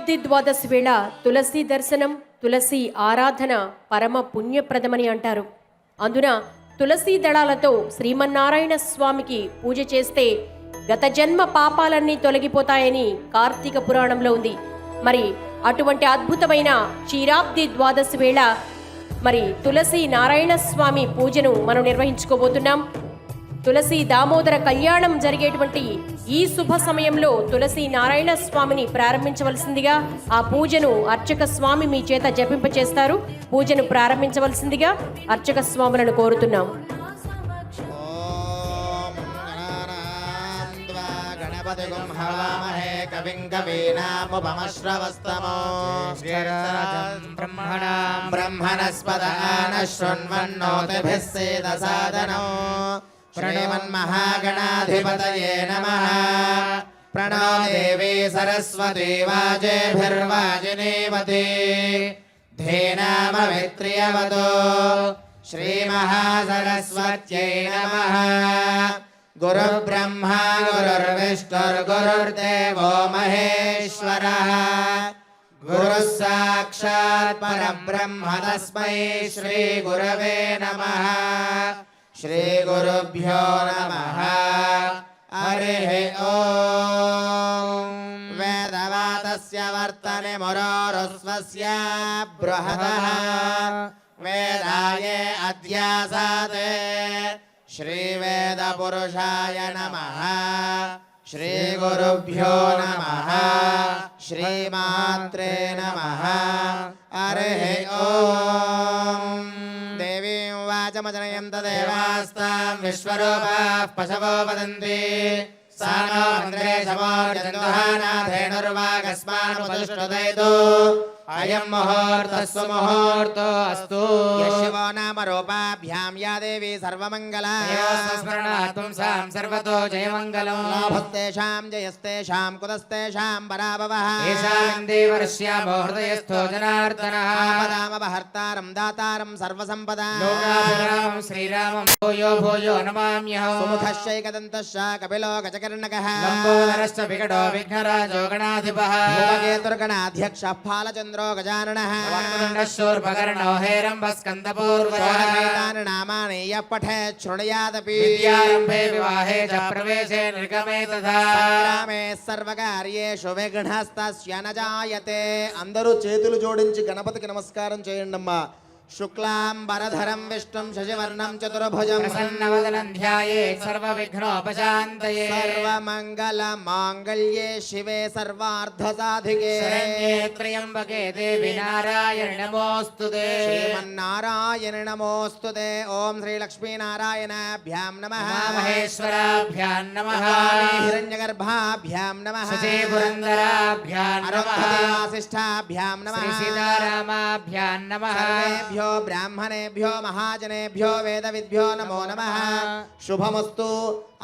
క్షీరాబ్ది ద్వాదశి వేళ తులసి దర్శనం, తులసి ఆరాధన పరమ పుణ్యప్రదమని అంటారు. అందున తులసి దళాలతో శ్రీమన్నారాయణ స్వామికి పూజ చేస్తే గత జన్మ పాపాలన్నీ తొలగిపోతాయని కార్తీక పురాణంలో ఉంది. మరి అటువంటి అద్భుతమైన క్షీరాబ్ది ద్వాదశి వేళ మరి తులసి నారాయణ స్వామి పూజను మనం నిర్వహించుకోబోతున్నాం. తులసి దామోదర కళ్యాణం జరిగేటువంటి ఈ శుభ సమయంలో తులసి నారాయణ స్వామిని ప్రారంభించవలసిందిగా, ఆ పూజను అర్చక స్వామి మీ చేత జపింపచేస్తారు. పూజను ప్రారంభించవలసిందిగా అర్చక స్వాములను కోరుతున్నాం. श्रीमन्महागणाधिपतये नमः। प्रणो देवी सरस्वती वाजेभिर्वाजिनीवती धेनामवित्र्यवतो श्रीमहासरस्वत्यै नमः। गुरुर्ब्रह्मा गुरुर्विष्णुर्गुरुर्देवो महेश्वरः। गुरुः साक्षात् परब्रह्म तस्मै श्रीगुरवे नमः। श्री गुरुभ्यो नमः। हरिः ओम्। वेदवादस्य वर्तने मुरोरुस्वस्य बृहदः वेदाये अध्यासाते श्रीवेदपुरुषाय नमः। श्रीगुरुभ्यो नमः। श्रीमात्रे नमः। हरिः ओम्। वाचमजनयन्त देवास्तां विश्वरूपाः पशवो वदन्ति सा नो मन्द्रे समोर्जन्दुहानाथेनुर्वागस्मानुपतिष्ठतैतो अयं मुहूर्तः सुमुहूर्तो अस्तु। यशिवो नाम रूपाभ्यां या देवी सर्वमङ्गलाय स्मरणात्मं सां सर्वतो जयमङ्गलं। लाभस्तेषां जयस्तेषां कुतस्तेषां पराभवः येषामिन्दीवर्ष्यामो हृदयस्थो जनार्दनः। आपदामपहर्तारं दातारं सर्वसम्पदां लोकाभिरामं श्रीरामं भूयो भूयो नमाम्यहम्। सुमुखश्चैकदन्तश्च कपिलो गजकर्णकः लम्बोदरश्च विकटो विघ्नराजो गणाधिपः भूमकेतुर्गणाध्यक्षः फालचन्द्रो गजाननः शूर्पकर्णो हेरम्बस्कन्दपूर्वजानि नामानि यः पठेत् शृणुयादपि विद्यारम्भे विवाहे च प्रवेशे निर्गमे तथा संग्रामे सर्वकार्येषु विघ्नस्तस्य न जायते। అందరూ చేతులు జోడించి గణపతికి నమస్కారం చేయండమ్మా. शुक्लांबरधरं विष्णुं शशिवर्णं चतुर्भुजं प्रसन्नवदनं ध्यायेत् सर्वविघ्नोपशान्तये। सर्वमङ्गलमाङ्गल्ये शिवे सर्वार्थसाधिके शरण्ये त्र्यम्बके देवी नारायणि नमोऽस्तुते। श्रीमन्नारायणि नमोऽस्तुते। ॐ श्रीलक्ष्मीनारायणाभ्यां नमः। महेश्वराभ्यां नमः। हिरण्यगर्भाभ्यां नमः। श्रीपुरन्दराभ्यां नमः। वासिष्ठाभ्यां नमः। श्रीसीतारामाभ्यां नमः। ब्राह्मणेभ्यो महाजनेभ्यो वेदविद्भ्यो नमो नमः। శుభమస్తు.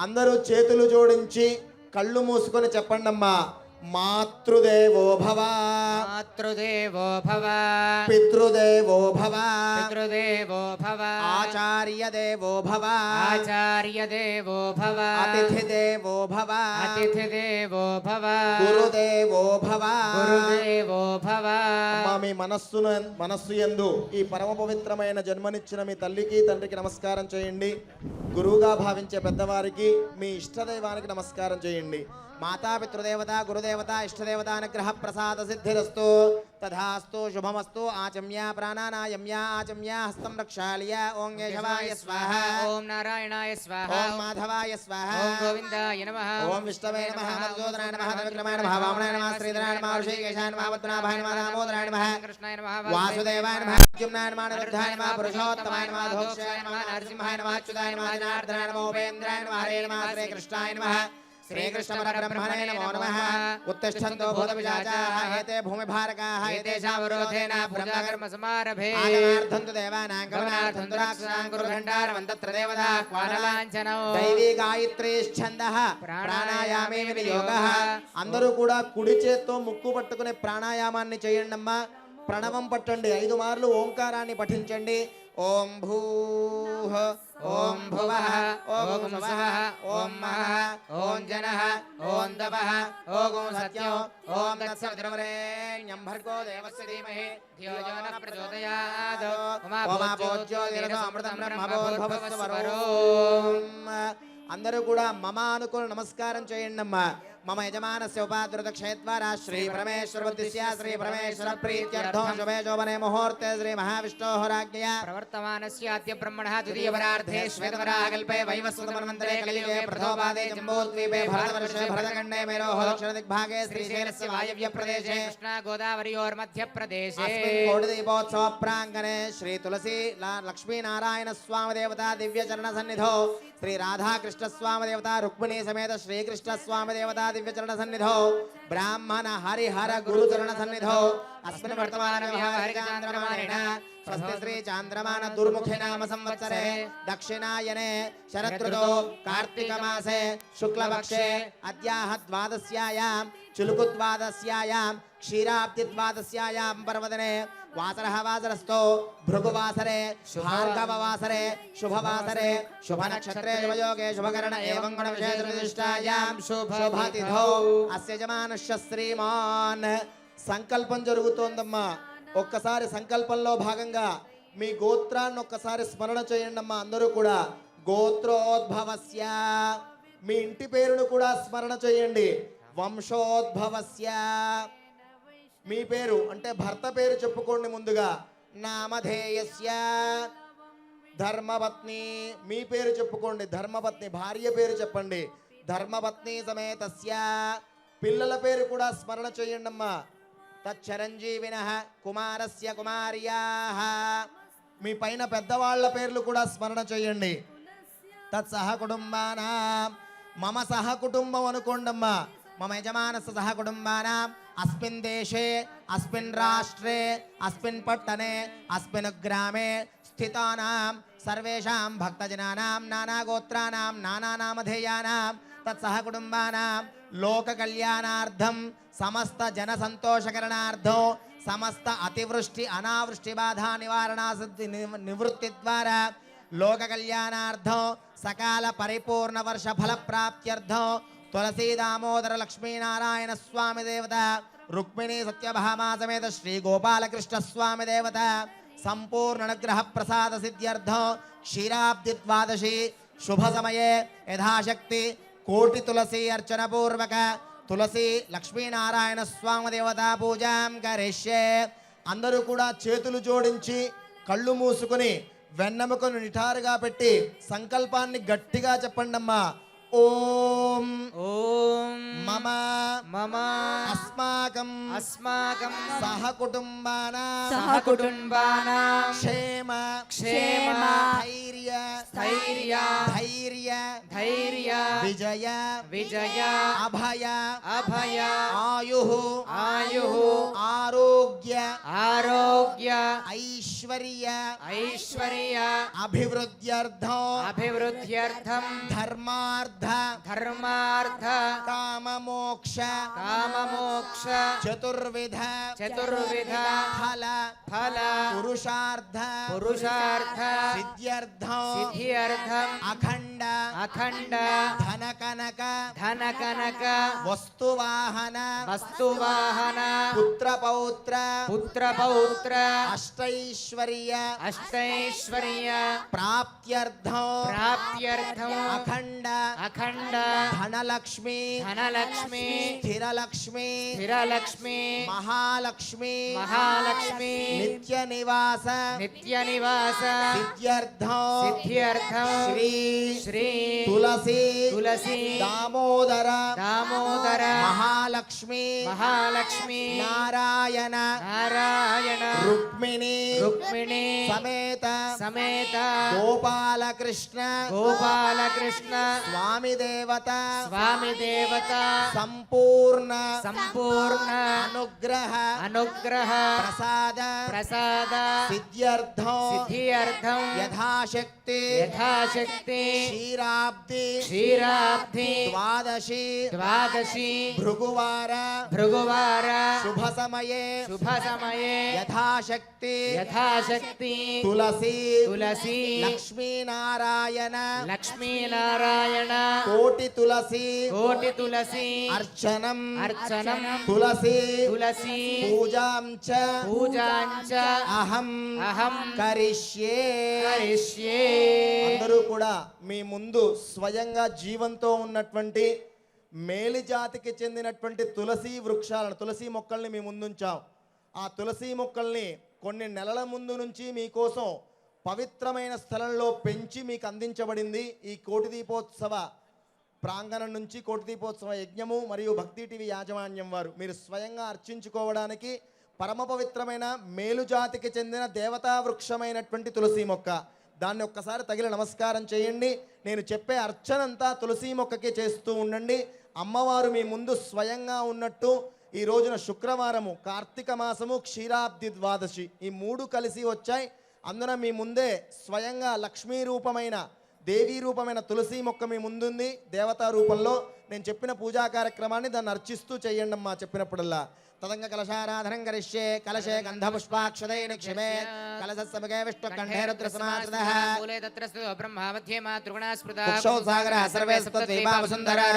అందరూ చేతులు జోడించి కళ్ళు మూసుకొని చెప్పండమ్మా. మాతృదేవో భవ మాతృదేవో భవ పితృదేవో భవ పితృదేవో భవ ఆచార్య దేవో భవ ఆచార్య దేవో భవ అతిథి దేవో భవ అతిథి దేవో భవ గురుదేవో భవ గురుదేవో భవ. మీ మనస్సు యందు ఈ పరమ పవిత్రమైన జన్మనిచ్చిన మీ తల్లికి తండ్రికి నమస్కారం చేయండి. గురువుగా భావించే పెద్దవారికి మీ ఇష్టదైవానికి నమస్కారం చేయండి. माता पितृदेवता गुरुदेवता इष्टदेवता अनुग्रह प्रसाद सिद्धिरस्तु तथास्तु शुभमस्तु। आचम्या प्राणानायम्या आचम्या हस्तं प्रक्षाल्य ओं केशवाय स्वाहा ओं नारायणाय स्वाहा ओं माधवाय स्वाहा ओं गोविन्दाय नमः ओं विष्णवे नमः मधुसूदनाय नमः त्रिविक्रमाय नमः वामनाय नमः श्रीधराय नमः ऋषिकेशाय नमः पद्मनाभाय नमः दामोदराय नमः कृष्णाय नमः वासुदेवाय नमः जुम्नाय नमः अनिरुद्धाय नमः पुरुषोत्तमाय नमः धोक्षाय नमः नरसिंहाय नमः अच्युताय नमः जनार्दनाय नमः उपेन्द्राय नमः हरे नमः श्रीकृष्णाय नमः श्रीकृष्ण परब्रह्मणे नमो नमः। उत्तिष्ठन्तो भूतपिशाचाः एते भूमिभारकाः एतेषावरोधेन पूजाकर्म समारभे आगमार्थं तु देवानां गमनार्थं तु राक्षसां गुरुघण्टारवं तत्र देवता क्वानलाञ्छनो दैवी गायत्री ఛందః ప్రాణాయామే వినియోగః. అందరూ కూడా కుడి చేత్తో ముక్కు పట్టుకునే ప్రాణాయామాన్ని చేయండమ్మా. ప్రణవం పట్టండి 5 మార్లు ఓంకారాన్ని పఠించండి. ఓం భూః ఓం భువః ఓం స్వః ఓం మహః ఓం జనః ఓం తపః ఓం సత్యం ఓం తత్సవితుర్వరేణ్యం భర్గో దేవస్య ధీమహి ధియో యో నః ప్రచోదయాత్. ఉమాభోజ్యో అమృతం బ్రహ్మభోర్భవస్సు వరోం. అందరూ కూడా మమ అనుకుని నమస్కారం చేయండి అమ్మా. మమ యజమానస్య ఉపాధృత క్షేత్వారా శ్రీ పరమేశ్వర బుద్ధిస్య శ్రీ పరమేశ్వర ప్రీత్యర్థం శుభే శోభనే ముహూర్తే శ్రీ మహావిష్ణోః రాజ్ఞయా ప్రవర్తమానస్య అద్య బ్రహ్మణః ద్వితీయవరార్ధే శ్వేతవరాహకల్పే వైవస్వతమన్వంతరే కలియుగే ప్రథమపాదే జంబూద్వీపే భరతవర్షే భరతఖण्डे मेरोः दक्षिणदिग्भागे श्रीशैलस्य वायव्यप्रदेशे कृष्णा गोदावरयोर्मध्यप्रदेशे अस्मिन् कोटिदीपोत्सव प्राङ्गणे श्री तुलसी लक्ष्मीनारायण स्वामी देवता दिव्य चरण सन्निधौ श्री राधा कृष्ण स्वामी देवता रुक्मिणी समेत श्री कृष्ण स्वामी देवता दिव्य चरण सन्निधौ ब्राह्मण हरिहर गुरु चरण सन्निधौ अस्मिन् वर्तमान हरिचान्द्रमानेन स्वस्ति श्री चान्द्रमान दुर्मुखे नाम संवत्सरे दक्षिणायने शरदृतौ कार्तिक मासे शुक्लपक्षे अद्याः द्वादश्यायां चुलुकुद्वादश्यायां क्षीराब्दिद्वादश्यायां पर्वदने वासरः वासरस्थो भृगुवासरे भार्गववासरे शुभवासरे शुभनक्षत्रे शुभयोगे शुभकरण एवं गुणविशेषनिष्ठायां शुभतिथौ अस्य यजमानस्य श्रीमान्. సంకల్పం జరుగుతోందమ్మా. ఒక్కసారి సంకల్పంలో భాగంగా మీ గోత్రాన్ని ఒక్కసారి స్మరణ చేయండి అమ్మా. అందరూ కూడా గోత్రోద్భవస్య మీ ఇంటి పేరును కూడా స్మరణ చేయండి. వంశోద్భవస్య మీ పేరు అంటే భర్త పేరు చెప్పుకోండి ముందుగా. నామధేయస్య ధర్మపత్ని మీ పేరు చెప్పుకోండి. ధర్మపత్ని భార్య పేరు చెప్పండి. ధర్మపత్ని సమేతస్య పిల్లల పేరు కూడా స్మరణ చేయండి అమ్మా. తచ్చరంజీవినః కుమారస్య కుమార్యాః మీ పైన పెద్దవాళ్ల పేర్లు కూడా స్మరణ చేయండి. తత్సహ కుటుంబానాం మమ సహ కుటుంబం అనుకోండమ్మా. మమ యజమానస్య సహ కుటుంబానాం अस्मिन् देशे अस्मिन् राष्ट्रे अस्मिन् पट्टने अस्मिन् ग्रामे स्थितानां सर्वेषां भक्तजनानां नानागोत्राणां नानानामधेयानां तत्सह कुटुम्बानां लोककल्याणार्थं समस्त जनसन्तोषकरणार्थं समस्त अतिवृष्टि अनावृष्टि बाधा निवारणा निवृत्ति द्वारा लोककल्याणार्थं सकाल परिपूर्ण वर्ष फल प्राप्त्यर्थं तुलसी दामोदर लक्ष्मीनारायण स्वामी देवता रुक्मिणी सत्यभामा समेत श्री गोपालकृष्ण स्वामी देवता संपूर्ण अनुग्रह प्रसाद सिद्ध्यर्थं क्षीराब्दि द्वादशी शुभ समये यथाशक्ति कोटि तुलसी अर्चन पूर्वक तुलसी लक्ष्मीनारायण स्वामी देवता पूजां करिष्ये. అందరూ కూడా చేతులు జోడించి కళ్ళు మూసుకొని వెన్నెముకను నిఠారుగా పెట్టి సంకల్పాన్ని గట్టిగా చెప్పండమ్మా. ఓం ఓం మమ మమ అస్మాకం సహ కుటుంబానాం క్షేమ ధైర్య విజయ అభయ ఆయుః ఆరోగ్య ఐశ్వర్య అభివృద్ధ్యర్థం ధర్మార్థ కామమోక్ష చతుర్విధ ఫల పురుషార్థ సిద్ధ్యర్థం అఖండ ధనకనక వస్తువాహన పుత్రపౌత్ర అష్టైశ్వర్య ప్రాప్త్యర్థం అఖండ ధనలక్ష్మి స్థిరలక్ష్మి మహాలక్ష్మి నిత్య నివాస సిద్ధ్యర్థం శ్రీ తులసి దామోదర మహాలక్ష్మి నారాయణ రుక్మిణి సమేత సమేత గోపాలకృష్ణ గోపాలకృష్ణ స్వామి దేవత స్వామి దేవత సంపూర్ణ అనుగ్రహ ప్రసాద సిద్ధ్యర్థం యథాశక్తి క్షీరాబ్ది ద్వాదశి భృగువార శుభ సమయే యథాశక్తి తులసి లక్ష్మీనారాయణ కోటి తులసి అర్చనం తులసి పూజాం చ అహం కరిష్యే. అందరూ కూడా మీ ముందు స్వయంగా జీవంతో ఉన్నటువంటి మేలి జాతికి చెందినటువంటి తులసి వృక్షాలను, తులసి మొక్కల్ని మీ ముందుంచాం. ఆ తులసి మొక్కల్ని కొన్ని నెలల ముందు నుంచి మీకోసం పవిత్రమైన స్థలంలో పెంచి మీకు అందించబడింది. ఈ కోటి దీపోత్సవ ప్రాంగణం నుంచి కోటి దీపోత్సవ యజ్ఞము మరియు భక్తి టీవీ యాజమాన్యం వారు మీరు స్వయంగా అర్చించుకోవడానికి పరమ పవిత్రమైన మేలుజాతికి చెందిన దేవతా వృక్షమైనటువంటి తులసి మొక్క. దాన్ని ఒక్కసారి తగిలి నమస్కారం చేయండి. నేను చెప్పే అర్చనంతా తులసి మొక్కకి చేస్తూ ఉండండి. అమ్మవారు మీ ముందు స్వయంగా ఉన్నట్టు ఈ రోజున శుక్రవారము, కార్తీక మాసము, క్షీరాబ్ది ద్వాదశి ఈ మూడు కలిసి వచ్చాయి. అందున మీ ముందే స్వయంగా లక్ష్మీ రూపమైన దేవీ రూపమైన తులసి మొక్క మీ ముందుంది. దేవతా రూపంలో నేను చెప్పిన పూజా కార్యక్రమాన్ని దాన్ని అర్చిస్తూ చేయండి అమ్మా చెప్పినప్పుడల్లా. తదంగ కలశారాధనం కరిష్యే కలశే గంధపుష్పాక్షదై నిక్షిమే కలశస్సముఖే విష్ణుకంఠే రుద్రసమాశ్రితః మూలే తత్రస్తు బ్రహ్మ మధ్యే మా త్రిగుణాస్పృతా కుక్షౌ సాగరః సర్వే సప్తద్వీపా వసుంధరా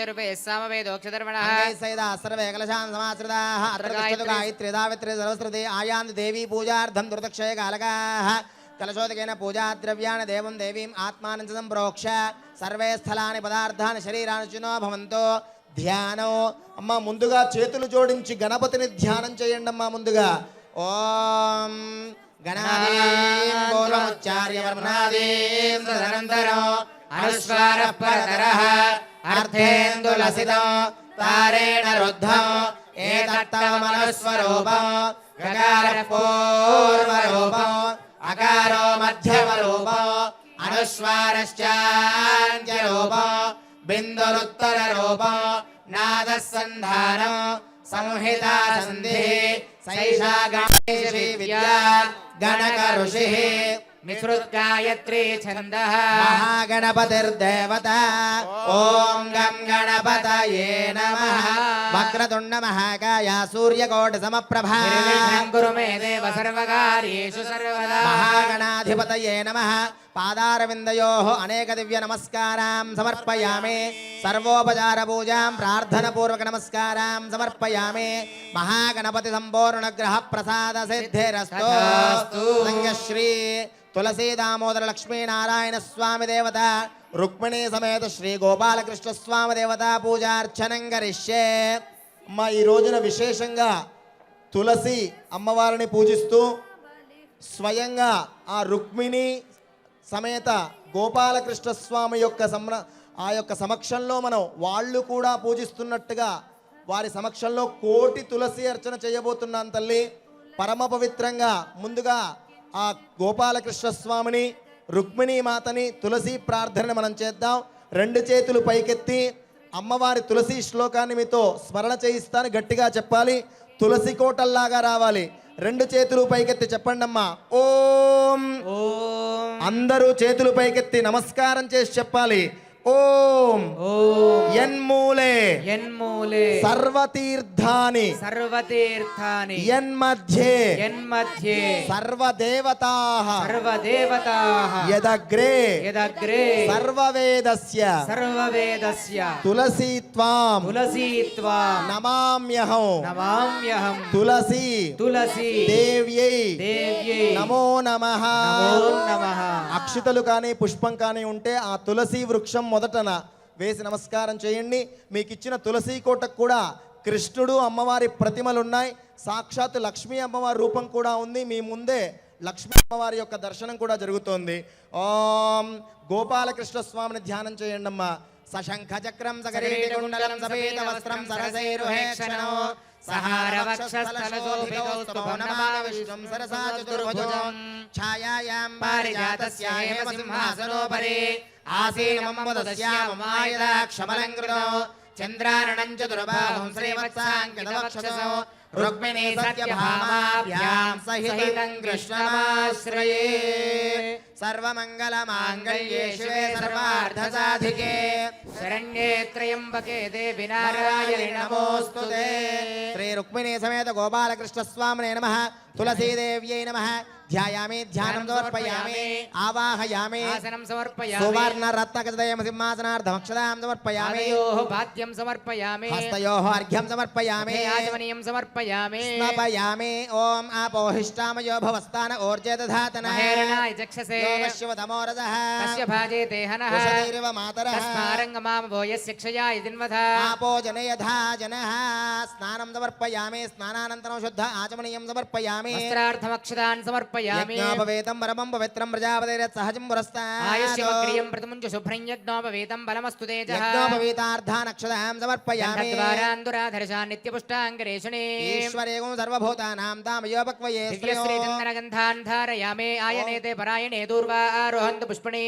రూపే సామవేదోక్షధర్మణః సైదా సర్వే కలశాన్ సమాశ్రితాః అర్ధగచ్చతు గాయత్రీ దావిత్రీ సరస్వతి ఆయాంతి దేవీ పూజార్థం దుర్దక్షయ కాలకాః కలశోదకేన పూజాద్రవ్యాన్ని దేవం దేవీం ఆత్మానం చ సంప్రోక్ష సర్వే స్థలాని పదార్థాన్ని శరీరానుచినో భవంతో. ధ్యానం అమ్మ ముందుగా చేతులు జోడించి గణపతిని ధ్యానం చేయండి అమ్మా. ముందుగా ఓం గణాధీం పూర్వముచ్చార్యవర్ణాధీం తదనంతరం అనుస్వారః పరతరః అర్థేందులసితం తారేణ రుద్ధం ఏతత్తమనుస్వరూపం గకారః పూర్వరూపం అకారో మధ్యమరూపం అనుస్వారశ్చాన్యరూపం బిందురుత్తరరూపం నాదసంధానం సంహితా సంధి సైషా గణేశీ విద్యా గణక ఋషిః మిశ్రుద్గాయత్రీ ఛందః మహాగణపతిర్దేవత. ఓం గం గణపతయే నమః. వక్రతుండ మహాకాయ సూర్యకోటి సమప్రభా నిర్విఘ్నం కురు మే దేవ సర్వకార్యేషు సర్వదా. మహాగణాధిపతయే నమః. పాదారవిందయోః అనేక దివ్య నమస్కారాం సమర్పయామి. సర్వోపచార పూజాం ప్రార్థన పూర్వక నమస్కారాం సమర్పయామి. మహాగణపతి సంపూర్ణ గ్రహ ప్రసాద సిద్ధిరస్తు. శ్రీ తులసీ దామోదర లక్ష్మీనారాయణ స్వామి దేవత రుక్మిణీ సమేత శ్రీ గోపాలకృష్ణ స్వామి దేవత పూజార్చనం కరిష్యే. అమ్మ ఈ రోజున విశేషంగా తులసి అమ్మవారిని పూజిస్తూ స్వయంగా ఆ రుక్మిణి సమేత గోపాలకృష్ణ స్వామి యొక్క ఆ యొక్క సమక్షంలో మనం వాళ్ళు కూడా పూజిస్తున్నట్టుగా వారి సమక్షంలో కోటి తులసి అర్చన చేయబోతున్నాను తల్లి. పరమ పవిత్రంగా ముందుగా ఆ గోపాలకృష్ణ స్వామిని రుక్మిణీ మాతని తులసి ప్రార్థనని మనం చేద్దాం. రెండు చేతులు పైకెత్తి అమ్మవారి తులసి శ్లోకాన్ని మీతో స్మరణ చేయిస్తాను. గట్టిగా చెప్పాలి, తులసి కోటల్లాగా రావాలి. రెండు చేతులు పైకెత్తి చెప్పండి అమ్మా. ఓం. అందరూ చేతులు పైకెత్తి నమస్కారం చేసి చెప్పాలి. ఓం యన్మూలే సర్వతీర్థాని యన్మధ్యే సర్వదేవతాః యదగ్రే సర్వవేదస్య తులసీత్వాం నమామ్యహం తులసి దేవ్యై నమో నమః. అక్షితలు కానీ పుష్పం కానీ ఉంటే ఆ తులసి వృక్షం మొదటన వేసి నమస్కారం చేయండి. మీకు ఇచ్చిన తులసి కోటకు కూడా కృష్ణుడు అమ్మవారి ప్రతిమలు ఉన్నాయి. సాక్షాత్ లక్ష్మీ అమ్మవారి రూపం కూడా ఉంది. మీ ముందే లక్ష్మీ అమ్మవారి యొక్క దర్శనం కూడా జరుగుతోంది. ఓం గోపాలకృష్ణ స్వామిని ధ్యానం చేయండి అమ్మా. సశంఖ చక్రం సగరీటి కుండలం సపేత వస్త్రం సరసైరుహేక్షణో సహారవక్షస్థలశోభితౌ స్తవనమాన విష్ణుం సరసా చతుర్భుజం ఛాయాయాం पारिजातस्य हेम सिंहासनोपरि आसीनमम्बुदस्याममायदाक्षमलङ्कृतो चन्द्रारणं चतुर्बाहुं श्रीवत्साङ्कितवक्षसो रुक्मिणी सत्यभामाभ्यां सहितं कृष्णमाश्रये सर्वमङ्गलमाङ्गल्ये शिवे सर्वार्थसाधिके शरण्ये त्र्यम्बके देवि नारायणि नमोऽस्तुते श्री रुक्मिणी समेत गोपालकृष्णस्वामिने नमः तुलसीदेव्यै नमः ध्यायामि ध्यानं समर्पयामि आवाहयामि आसनं समर्पयामि सुवर्ण रत्नखचितयम सिंहासनार्धमक्षदां समर्पयामि हस्तयोः पाद्यं समर्पयामि हस्तयोः अर्घ्यं समर्पयामि आचमनीयं समर्पयामि स्नापयामि ओम आपोहिष्टामयो भवस्थान ऊर्जे दधातनः हेरणाय चक्षसे शिवतमोरजः तस्य भाजेते हनः कुशलीरिव मातरः तस्मारङ्गमाम भोयस्य क्षयाय दिन्वथा आपो जनयधा जनः स्नानं समर्पयामि स्नानानन्तरं शुद्ध आचमनीयं समर्पयामि वस्त्रार्थमक्षदान् समर्पयामि यज्ञोपवेतं परमं पवित्रं प्रजापतेरत् सहजं पुरस्तात् आयुष्यमग्रियं प्रथमं च शुभ्रं यज्ञोपवेतं बलमस्तु तेजः यज्ञोपवेतार्धान् अक्षदां समर्पयामि द्वारान्दुराधरशान् नित्यपुष्टाङ्गरेषणे ईश्वरेगुं सर्वभूतानां तामयोपक्वये दिव्यश्रीचन्दनगन्धान् धारयामि आयनेते परायणे दूर्वारोहन्तु पुष्पणे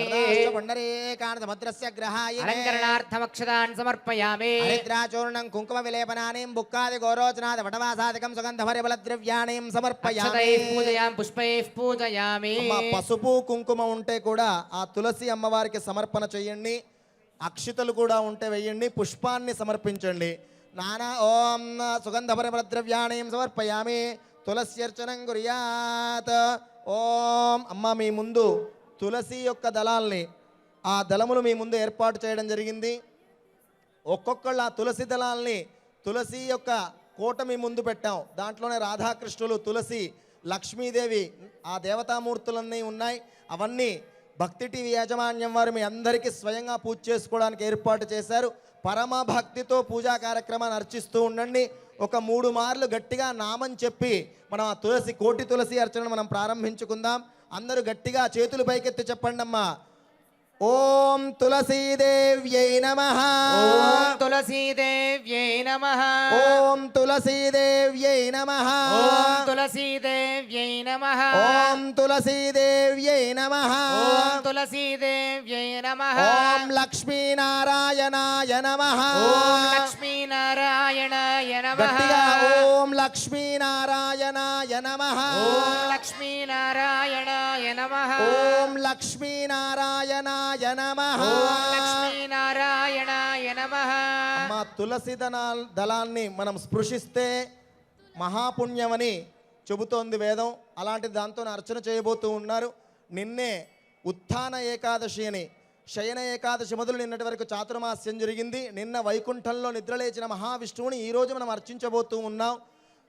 पुण्डरीकान्तमुद्रस्य ग्रहाय अलङ्करणार्थमक्षदान् समर्पयामि हरिद्राचूर्णं कुङ्कुमविलेपनानि बुक्कादि गोरोचनादि वटवासादिकं सुगन्धपरिमलद्रव्याणि समर्पयामि पूजयामि पुष्पैः పూజయామి పసుపు కుంకుమ ఉంటే కూడా ఆ తులసి అమ్మవారికి సమర్పణ చేయండి అక్షితలు కూడా ఉంటే వేయండి పుష్పాన్ని సమర్పించండి నానా ఓం సుగంధ పరిమళ ద్రవ్యాణి సమర్పయామి తులస్యర్చనం కుర్యాత్ ఓం అమ్మ మీ ముందు తులసి యొక్క దళాల్ని ఆ దళములు మీ ముందు ఏర్పాటు చేయడం జరిగింది ఒక్కొక్కళ్ళు ఆ తులసి దళాల్ని తులసి యొక్క కోట మీ ముందు పెట్టాం దాంట్లోనే రాధాకృష్ణులు తులసి లక్ష్మీదేవి ఆ దేవతామూర్తులన్నీ ఉన్నాయి అవన్నీ భక్తి టీవీ యాజమాన్యం వారు మీ అందరికీ స్వయంగా పూజ చేసుకోవడానికి ఏర్పాటు చేశారు పరమ భక్తితో పూజా కార్యక్రమాన్ని అర్చిస్తూ ఉండండి ఒక 3 మార్లు గట్టిగా నామం చెప్పి మనం ఆ తులసి కోటి తులసి అర్చనను మనం ప్రారంభించుకుందాం అందరూ గట్టిగా చేతులు పైకెత్తి చెప్పండి అమ్మా ఓం తులసీదేవ్యై నమః ఓం తులసీదేవ్యై నమః ఓం తులసీదేవ్యై నమః ఓం తులసీదేవ్యై నమః ఓం తులసీదేవ్యై నమః ఓం తులసీదేవ్యై నమః ఓం లక్ష్మీనారాయణాయ నమః ఓం లక్ష్మీనారాయణాయ నమః గట్టిగా ఓం లక్ష్మీనారాయణాయ నమః ఓం లక్ష్మీనారాయణాయ నమః ఓం లక్ష్మీనారాయణాయ నమః ఓం లక్ష్మీనారాయణాయ నమః మా తులసి దళాన్ని మనం స్పృశిస్తే మహాపుణ్యమని చెబుతోంది వేదం అలాంటి దాంతో అర్చన చేయబోతూ ఉన్నారు నిన్నే ఉత్థాన ఏకాదశి అని శయన ఏకాదశి మొదలు నిన్నటి వరకు చాతుర్మాస్యం జరిగింది నిన్న వైకుంఠంలో నిద్రలేచిన మహావిష్ణువుని ఈరోజు మనం అర్చించబోతూ ఉన్నాం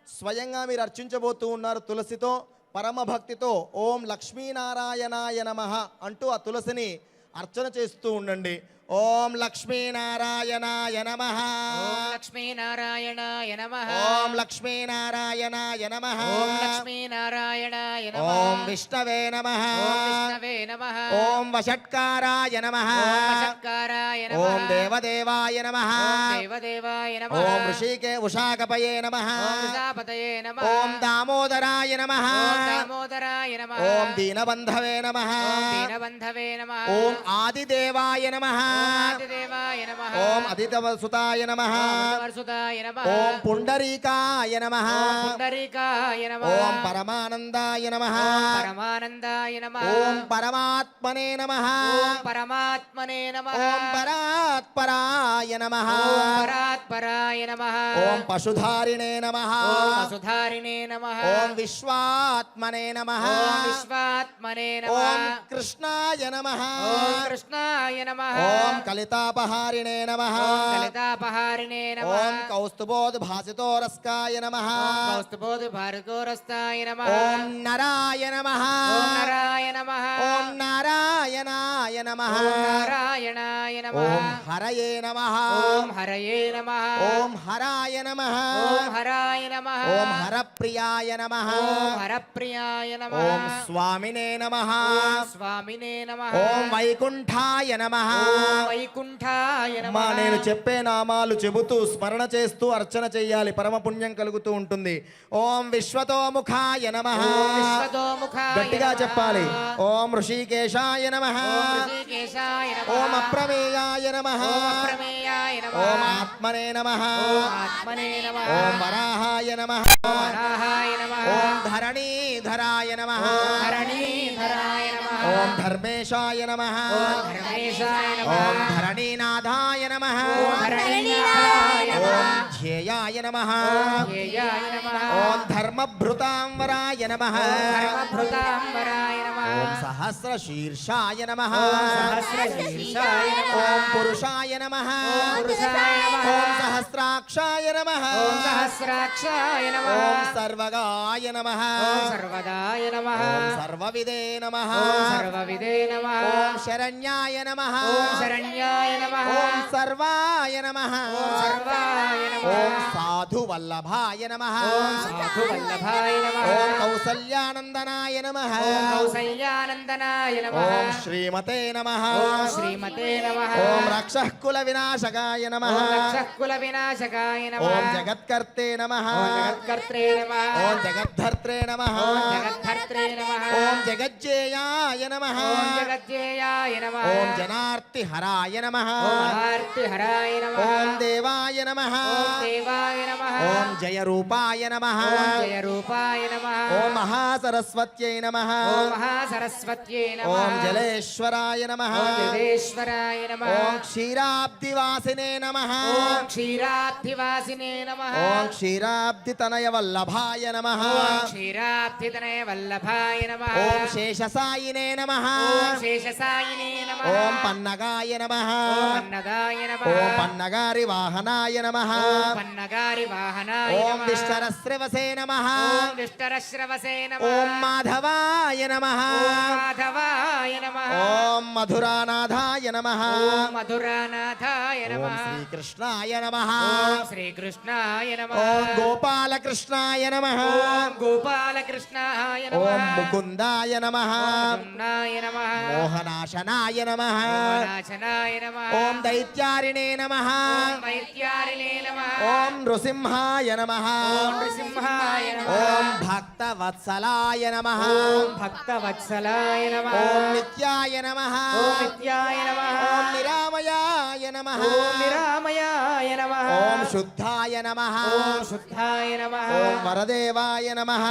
స్వయంగా మీరు అర్చించబోతూ ఉన్నారు తులసితో పరమభక్తితో ఓం లక్ష్మీనారాయణాయ నమః అంటూ ఆ తులసిని అర్చన చేస్తూ ఉండండి ఓం లక్ష్మీనారాయణాయ నమః ఓం లక్ష్మీనారాయణాయ నమః ఓం లక్ష్మీనారాయణాయ నమః ఓం లక్ష్మీనారాయణాయ నమః ఓం విష్ణవే నమః ఓం విష్ణవే నమః ఓం వషట్కారాయ నమః ఓం వషట్కారాయ నమః ఓం దేవదేవాయ నమః ఓం దేవదేవాయ నమః ఓం ఋషికే ఉషాకపయే నమః ఓం వృషాపతయే నమః ఓం దామోదరాయ నమః ఓం దామోదరాయ నమః ఓం దీనబంధవే నమః ఓం దీనబంధవే నమః ఓం ఆదిదేవాయ నమః ఆదిదేవాయ నమః ఓం అదితవసుతాయ నమః వర్సుతాయ నమః ఓం పుండరీకాయ నమః ఓం పుండరీకాయ నమః ఓం పరమానందాయ నమః ఓం పరమానందాయ నమః ఓం పరమాత్మనే నమః ఓం పరమాత్మనే నమః ఓం పరాత్పరాయ నమః ఓం పరాత్పరాయ నమః ఓం పశుధారిణే నమః ఓం వసుధారిణే నమః ఓం విశ్వాత్మనే నమః ఓం విశ్వాత్మనే ఓం నమః కృష్ణాయ నమః ఓం కృష్ణాయ నమః ఓం కలితాపహారిణే నమః ఓం కలితాపహారిణే నమః ఓం కౌస్తుభోద్భాసితోరస్కాయ నమః ఓం కౌస్తుభోధ భార్గోరస్తాయ నమః ఓం నరాయ నమః ఓం నరాయ నమః ఓం నారాయణాయ నమః ఓం నారాయణాయ నమః ఓం హరయే నమః ఓం హరయే నమః ఓం హరాయ నమః ఓం హరాయ నమః ఓం హరప్రియాయ నమః ఓం హరప్రియాయ నమః ఓం స్వామినే నమః ఓం స్వామినే నమః ఓం వైకుంఠాయ నమః ఓం వైకుంఠాయ అమ్మా నమః నేను చెప్పే నామాలు చెబుతూ స్మరణ చేస్తూ అర్చన చెయ్యాలి, పరమ పుణ్యం కలుగుతూ ఉంటుంది. ఓం విశ్వతోముఖాయ నమః, విశ్వతోముఖాయ గట్టిగా నమః. చెప్పాలి. ఓం ఋషికేశాయ నమః, ఓం ఋషికేశాయ నమః. ఓం అప్రమేయాయ నమః, ఓం అప్రమేయాయ నమః. ఓం ఆత్మనే నమః, ఓం ఆత్మనే నమః. ఓం వరాహాయ నమః, ఓం వరాహాయ నమః. ఓం ధరణీధరాయ నమః, ఓం ధరణీధరాయ నమః. ఓం ధర్మేశాయ నమః, ఓం ధర్మేశాయ నమః. ఓం ధరణీనాథాయ నమః, ఓం ధరణీనాథాయ నమః. ఓం ధ్యేయాయ నమః, ధ్యేయాయ నమః. ఓం ధర్మభృతాంవరాయ నమః, ఓం ధర్మభృతాంబరాయ నమః. ఓం సహస్రశీర్షాయ నమః, ఓం సహస్రశీర్షాయ నమః. ఓం పురుషాయ నమః, ఓం పురుషాయ నమః. ఓం సహస్రాక్షాయ నమః, ఓం సహస్రాక్షాయ నమః. ఓం సర్వగాయ నమః, ఓం సర్వదాయ నమః. ఓం సర్వవిదే నమః, ఓం సర్వవిదే నమః. ఓం శరణ్యాయ నమః, ఓం శరణ్యాయ నమః. ఓం సర్వాయ నమః, ఓం సర్వాయ నమః. ఓం సాధువల్లభాయ నమః, ఓం సాధువల్లభాయ నమః. ఓం కౌసల్యానందనాయ నమః, ఓం కౌసల్యానందనాయ నమః. ఓం శ్రీమతే నమః, ఓం శ్రీమతే నమః. ఓం రక్షఃకుల వినాశకాయ నమః, ఓం రక్షకుల వినాశకాయ నమః. ఓం జగత్కర్తే నమః, ఓం జగత్కర్త్రే నమః. ఓం జగద్ధర్త్రే నమః, ఓం జగద్ధర్త్రే నమః. ఓం జగజ్జేయాయ నమః, ఓం జగజ్జేయాయ నమః. ఓం జనార్తిహరాయ నమః, ఓం ఆర్తిహరాయ నమః. ఓం దేవాయ నమః, ఓం దేవాయ నమః. ఓం జయరూపాయ నమః, ఓం జయరూపాయ నమః. ఓం మహాసరస్వత్యై నమః, ఓం మహాసరస్వత్యై నమః. ఓం జలేశ్వరాయ నమః, ఓం జలేశ్వరాయ నమః. ఓం క్షీరాబ్దివాసినే నమః, ఓం క్షీరాబ్ధివాసినే నమః. ఓం క్షీరాబ్దితనయ వల్లభాయ నమః, ఓం క్షీరాబ్ధితనయ వల్లభాయ నమః. ఓం శేషసాయినే నమః, ఓం శేషసాయినే నమః. ఓం పన్నగాయ నమః, ఓం పన్నగాయ నమః. ఓం పన్నగారి వాహనాయ నమః, ఓం పన్నగారి వాహనాయ ఓం నమః. విష్టరశ్రవసే నమః, ఓం విష్టరశ్రవసే నమః. ఓం మాధవాయ నమః, ఓం మాధవాయ నమః. ఓం మధురానాథాయ నమః, ఓం మధురానాథాయ ఓం నమః. శ్రీకృష్ణాయ నమః, ఓం శ్రీకృష్ణాయ నమః. ఓం గోపాలకృష్ణాయ నమః, ఓం గోపాలకృష్ణాయ ఓం నమః. ముకుందాయ నమః, ఓం ముకుందాయ నమః. మోహనాశనాయ నమః, మోహనాశనాయ నమః. ఓం దైత్యారిణే నమః, ఓం వైద్యారిణే నమః. ఓం నృసింహాయ నమః, ఓం నృసింహాయ నమః. ఓం భక్తవత్సలాయ నమః, ఓం భక్తవత్సలాయ నమః. ఓం నిత్యాయ నమః, ఓం నిత్యాయ నమః. ఓం నిరామయాయ నమః, ఓం నిరామయాయ నమః. ఓం శుద్ధాయ నమః, ఓం శుద్ధాయ నమః. ఓం వరదేవాయ నమః,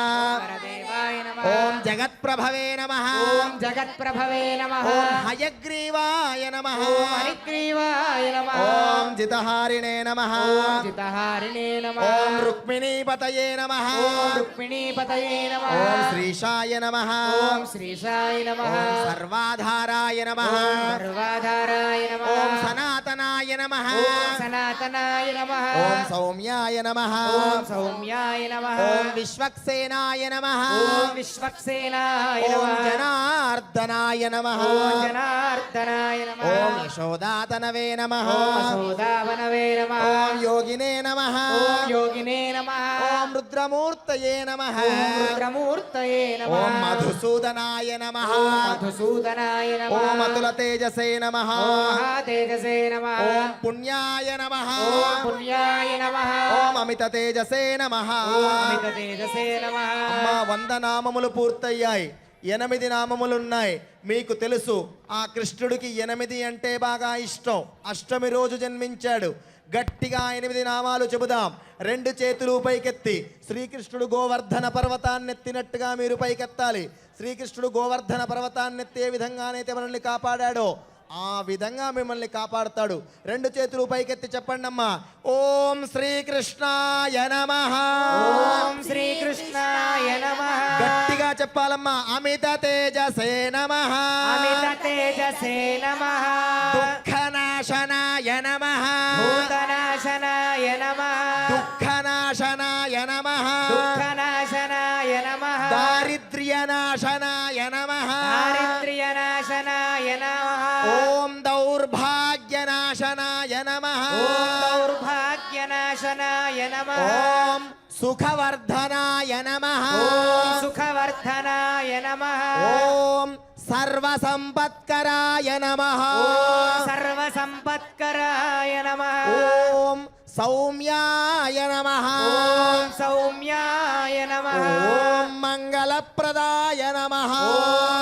వరదేవాయ నమః. ఓం జగత్ప్రభవే నమః, ఓం జగత్ప్రభవే నమః. ఓం హయగ్రీవాయ నమః, ఓం హరిగ్రీవాయ నమః. ఓం జితహారిణే నమః, ఓం జితహారిణే నమః. ఓం రుక్మిణీపతయే నమః, ఓం రుక్మిణీపతయే నమః. ఓం శ్రీశాయ నమః, ఓం శ్రీశాయ నమః. ఓం సర్వాధారాయ నమః, ఓం సర్వాధారాయ నమః. ఓం సనాతనాయ నమః, ఓం సనాతనాయ నమః. ఓం సౌమ్యాయ నమః, ఓం సౌమ్యాయ నమః. ఓం విశ్వక్సేనాయ నమః, ఓం విశ్వక్సేనాయ ఓం నమః. జనార్దనాయ నమః, ఓం జనార్దనాయ నమః. ఓం యశోదాతనవే నమః, ఓం యశోదావనవే నమః. ఓం యోగినే నమః, ఓం యోగినే నమః. ఓం రుద్రమూర్తయే నమః, ఓం రుద్రమూర్తయే నమః. ఓం మధుసూదనాయ నమః, ఓం మధుసూదనాయ నమః. ఓం అతుల తేజసే నమః, ఓం మహాతేజసే నమః. ఓం పుణ్యాయ నమః, ఓం పుణ్యాయ నమః. ఓం అమిత తేజసే నమః. ఓం అమిత తేజసే నమః. అమ్మా 100 నామములు పూర్తయ్యాయి, 8 నామములున్నాయి. మీకు తెలుసు ఆ కృష్ణుడికి 8 అంటే బాగా ఇష్టం. అష్టమి రోజు జన్మించాడు. గట్టిగా 8 నామాలు చెబుదాం. 2 చేతులు పైకెత్తి శ్రీకృష్ణుడు గోవర్ధన పర్వతాన్ని ఎత్తినట్టుగా మీరు పైకెత్తాలి. శ్రీకృష్ణుడు గోవర్ధన పర్వతాన్ని ఎత్తే విధంగానైతే మనల్ని కాపాడాడో ఆ విధంగా మిమ్మల్ని కాపాడుతాడు. 2 చేతులు పైకెత్తి చెప్పండి అమ్మా. ఓం శ్రీకృష్ణాయ నమః. ఓం శ్రీకృష్ణాయ నమః. గట్టిగా చెప్పాలమ్మా. అమిత తేజసే నమః, అమిత తేజసే నమః. దుఃఖనాశనాయ నమః, భూతనాశనాయ నమః. దుఃఖనాశనాయ నమః, దుఃఖనాశనాయ నమః. దారిద్ర్యనాశనాయ నమః, దారిద్ర్యనాశనాయ నమః. ఓం దౌర్భాగ్యనాశనాయ నమః, ఓం దౌర్భాగ్యనాశనాయ నమః. ఓం సుఖవర్ధనాయ నమః, ఓం సుఖవర్ధనాయ నమః. ఓం సర్వసంపత్ సర్వసంపత్కరాయ నమః సర్వసంపత్కరాయ నమః ఓం సౌమ్యాయ నమః ఓం సౌమ్యాయ నమః ఓం మంగళప్రదాయ నమః ఓం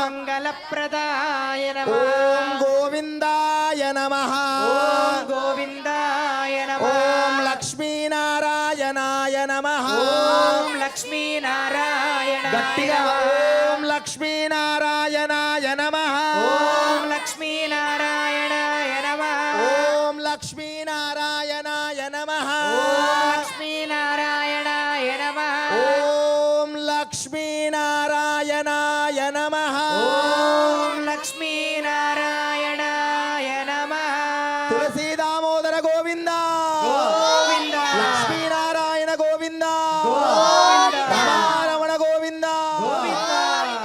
మంగళప్రదాయ నమః ఓం గోవిందాయ నమః ఓం గోవిందాయ నమః ఓం లక్ష్మీనారాయణాయ నమః ఓం లక్ష్మీనారాయణ గట్టిగా ఓం లక్ష్మీనారాయణాయ నమః ఓం లక్ష్మీనారాయణాయ నమః ఓం లక్ష్మీనారాయణాయ నమః ఓం లక్ష్మీనారాయణాయ నమః ఓం లక్ష్మీనారాయణాయ నమః ఓం లక్ష్మీనారాయణాయ నమః తులసీ దామోదర గోవింద గోవింద లక్ష్మీనారాయణ గోవింద గోవింద రమణ గోవింద గోవింద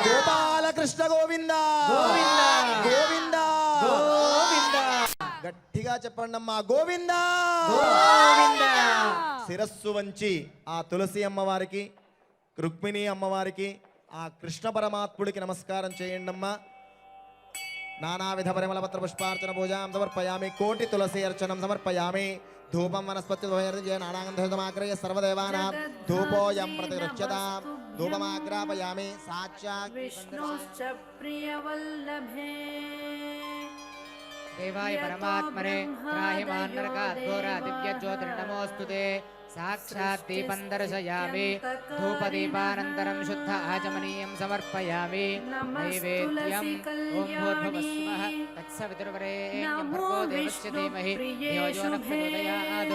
గోపాలకృష్ణ గోవింద గోవింద గోవింద గోవింద గట్టిగా చెప్పండి అమ్మా గోవింద గోవింద శిరస్సు వంచి ఆ తులసి అమ్మవారికి రుక్మిణి అమ్మవారికి ఆ కృష్ణ పరమాత్ముడికి నమస్కారం చేయండి అమ్మా నానావిధ పరిమళపత్ర పుష్పార్చన పూజాం సమర్పయామి కోటి తులసి అర్చనం సమర్పయామి ధూపం వనస్పతి నానాగంధమాగ్రయ సర్వదేవానాం ధూపోయం ప్రతిగృహ్యతాం ధూపమాగ్రాపయామి సాక్షాత్ विष्णोश्च प्रियवल्लभे देवाय परमात्मने त्राहि मान्नरकाद्घोरा दिव्यज्योतिर्नमोऽस्तुते साक्षात् दीपं दर्शयामि धूपदीपानन्तरं शुद्ध आचमनीयं समर्पयामि नैवेद्यम् ॐ भूर्भुवस्सुवः तत्सवितुर्वरेण्यं भर्गो देवस्य धीमहि धियो यो नः प्रचोदयात्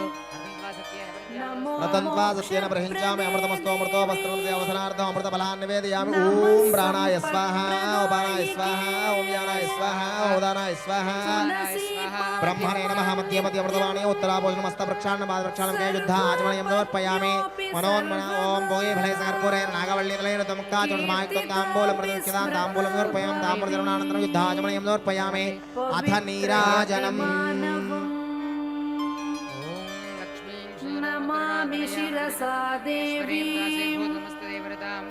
रतन्त्वा सत्येन प्रहिंचामि अमृतमस्तो अमृतो वस्त्रं अवसरार्थम् अमृतफलान् निवेदयामि ॐ प्राणाय स्वाहा उपानाय स्वाहा ॐ यानाय स्वाहा उदानाय स्वाहा ब्रह्मणे नमः मध्ये मध्ये अमृतवाणी उत्तराभोजनमस्तवृक्षान् पादवृक्षान् के युद्धा आचमनीयं समर्पयामि मनोन्मना ॐ भोगे फले सकर्पूरेण नागवल्लीतलेन तमुक्ताचूर्णमायुक्तं ताम्बूलं प्रदक्षिणां ताम्बूलं समर्पयामि ताम्बूलचूर्णानन्तरं युद्धाचमनीयं समर्पयामि अथ नीराजनम् नमामि शिरसा देवी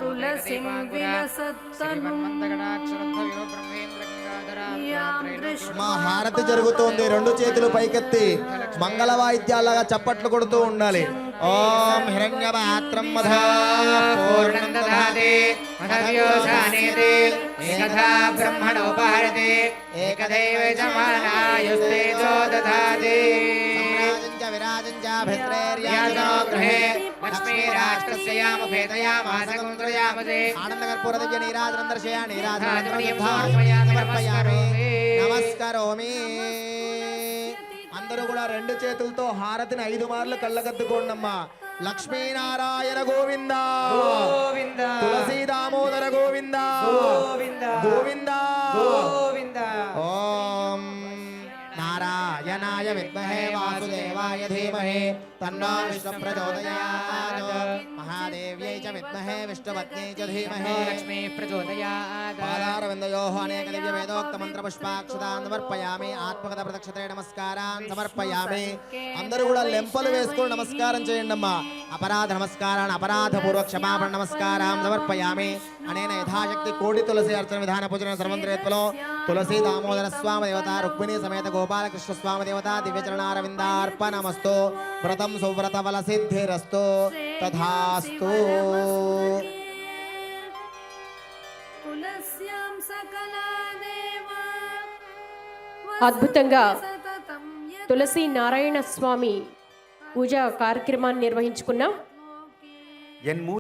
तुलसीं विलसत्तनुं यां మా హారతి జరుగుతోంది రెండు చేతులు పైకెత్తి మంగళ వాయిద్యాలాగా చప్పట్లు కొడుతూ ఉండాలి ఓం హిరణ్యపాత్రం మధా పూర్ణం దదాతి मधव्योषानेते एकधा ब्रह्मणोपहरते एकदैव जमानायुस्तेजो दधाति याजो गृहे लक्ष्मीराष्ट्रस्यामुपेतयामासकुन्द्रयामसे ఆనందకర్పూర దివ్య నీరాజనం దర్శయామి నమస్కరోమి అందరూ కూడా రెండు చేతులతో హారతిని 5 మార్లు కళ్ళగద్దుకోండమ్మా లక్ష్మీనారాయణ గోవింద గోవింద తులసీ దామోదర గోవింద గోవింద గోవింద గోవింద ఓం నారాయణాయ విద్మహే వాసుదేవాయ ధీమహి తన్నో విష్ణు ప్రచోదయాత్ మహాదేవ్యై చ విద్మహే విష్ణుపత్న్యై చ ధీమహి లక్ష్మీ ప్రచోదయాత్ పాదారవిందయోః అనేక దివ్య వేదోక్త మంత్ర పుష్పాక్షతాన్ సమర్పయామి ఆత్మగత ప్రదక్షితే నమస్కారాన్ సమర్పయామి అందరూ కూడా లెంపలు వేసుకొని నమస్కారం చేయండి అమ్మా అపరాధ నమస్కారాన్ని అపరాధ పూర్వ క్షమాపణ నమస్కారం సమర్పయామి అనేన యథాశక్తి కోటి తులసి అర్చన విధాన పూజన సర్వంత్రేత్వలో తులసి దామోదర స్వామి దేవత రుక్మిణీ సమేత గోపాలకృష్ణ స్వామి దేవత దివ్యచరణారవిందార్పణమస్తు వ్రతం సువ్రత ఫల సిద్ధిరస్తు తథాస్తు तुलस्यां सकला देवा అద్భుతంగా सततं తులసి నారాయణ స్వామి పూజా కార్యక్రమాన్ని నిర్వహించుకున్నాం. यद्लोके